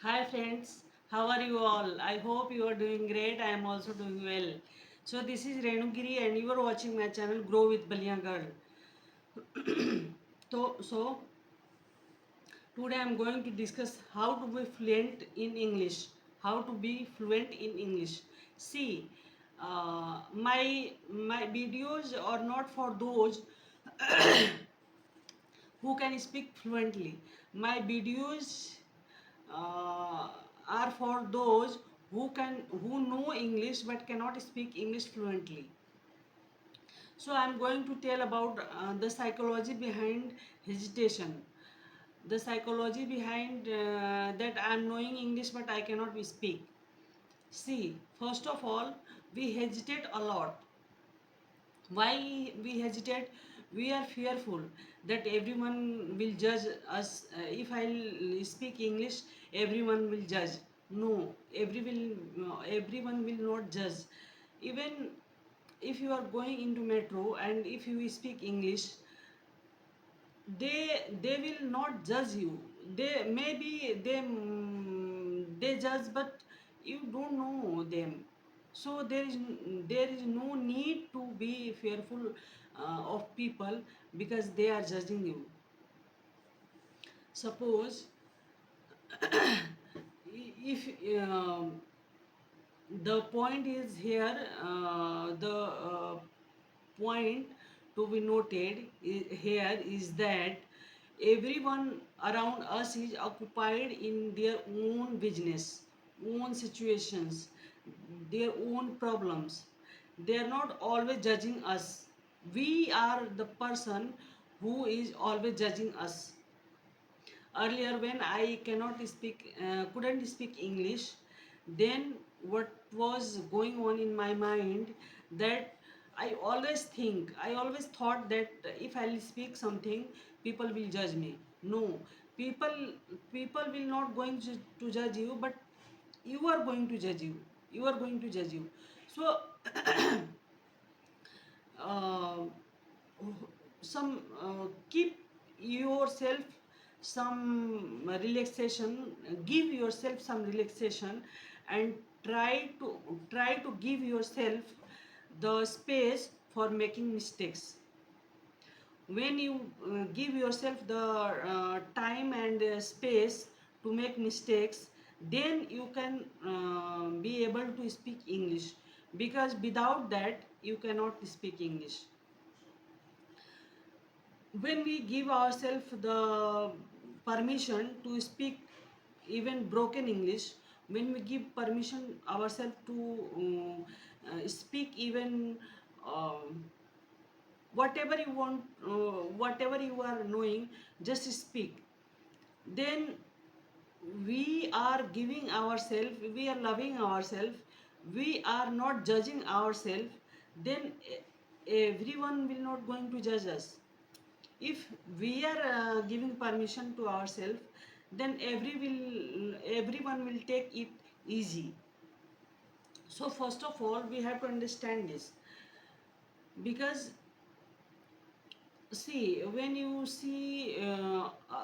Hi friends, how are you all? I hope you are doing great. I am also doing well. So this is Renugiri and you are watching my channel Grow with Baliya Girl. So today I am going to discuss how to be fluent in English. How to be fluent in English. See, my videos are not for those who can speak fluently. My videos uh, are for those who know English but cannot speak English fluently. So I am going to tell about the psychology behind hesitation. The psychology behind that I am knowing English but I cannot speak. See, first of all, we hesitate a lot. Why we hesitate? We are fearful that everyone will judge us. If I speak English, everyone will judge. No, everyone will not judge. Even if you are going into metro and if you speak English, they will not judge you. They judge, but you don't know them. So there is no need to be fearful of people because they are judging you. Suppose if the point is here, the point to be noted here is that everyone around us is occupied in their own business, own situations, their own problems. They are not always judging us. We are the person who is always judging us. Earlier when I cannot speak couldn't speak English, then what was going on in my mind, that I always thought that if I'll speak something, people will judge me. No, people people will not going to judge you, but you are going to judge you. You are going to judge you. So uh, some keep yourself some relaxation, give yourself some relaxation, and try to give yourself the space for making mistakes. When you give yourself the time and space to make mistakes, then you can be able to speak English, because without that you cannot speak English. When we give ourselves the permission to speak even broken English, when we give permission ourselves to speak even um whatever you want, whatever you are knowing, just speak. Then we are giving ourselves, we are loving ourselves, we are not judging ourselves. Then everyone will not going to judge us. If we are giving permission to ourselves, then everyone will take it easy. So first of all we have to understand this, because see, when you see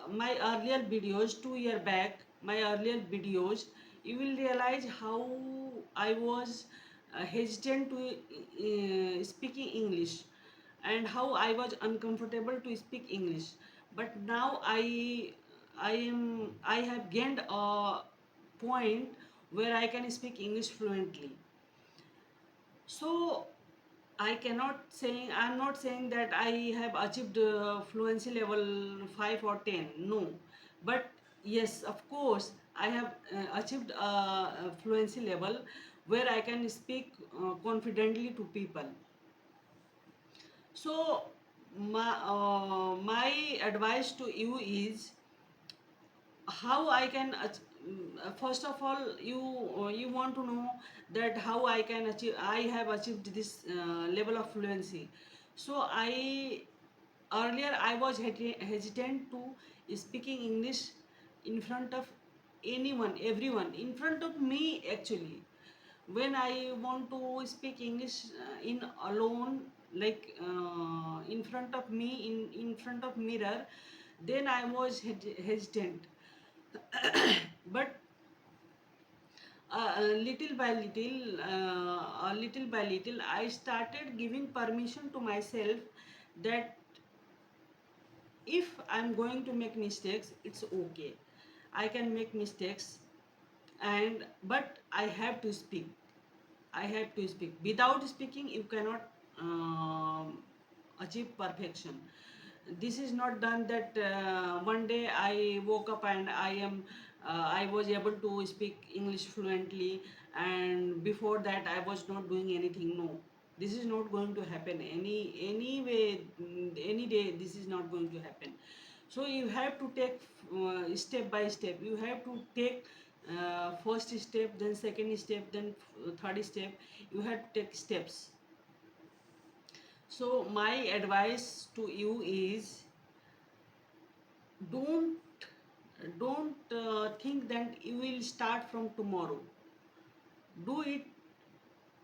my earlier videos 2 year back, my earlier videos, you will realize how I was hesitant to speaking English, and how I was uncomfortable to speak English. But now I have gained a point where I can speak English fluently. So I'm not saying that I have achieved fluency level 5 or 10. No. But yes, of course, I have achieved a fluency level where I can speak confidently to people. So my advice to you is how I can first of all, you want to know that how I can achieve, I have achieved this level of fluency. So I earlier I was hesitant to speaking English in front of anyone, everyone, in front of me actually. When I want to speak English in alone, like in front of me, in front of mirror, then I was hesitant. But little by little, I started giving permission to myself that if I'm going to make mistakes, it's okay. I can make mistakes, and but I have to speak. I have to speak. Without speaking, you cannot achieve perfection. This is not done that one day I woke up and I was able to speak English fluently, and before that I was not doing anything. No, this is not going to happen any way, any day. This is not going to happen. So you have to take step by step. You have to take first step, then second step, then third step. You have to take steps. So my advice to you is, don't think that you will start from tomorrow. Do it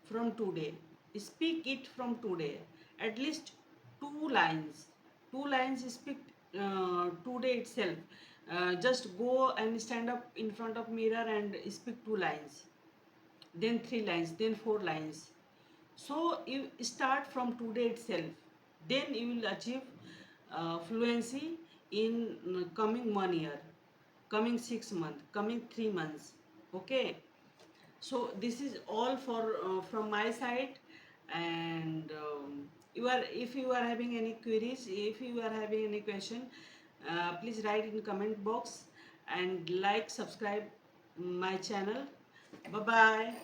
from today. Speak it from today. At least two lines. Two lines speak today itself. Just go and stand up in front of mirror and speak two lines. Then three lines. Then four lines. So you start from today itself. Then you will achieve fluency in coming 1 year, coming 6 months, coming 3 months. Okay. So this is all for from my side, and you are if you are having any queries, if you are having any question, please write in comment box, and like, subscribe my channel. Bye bye.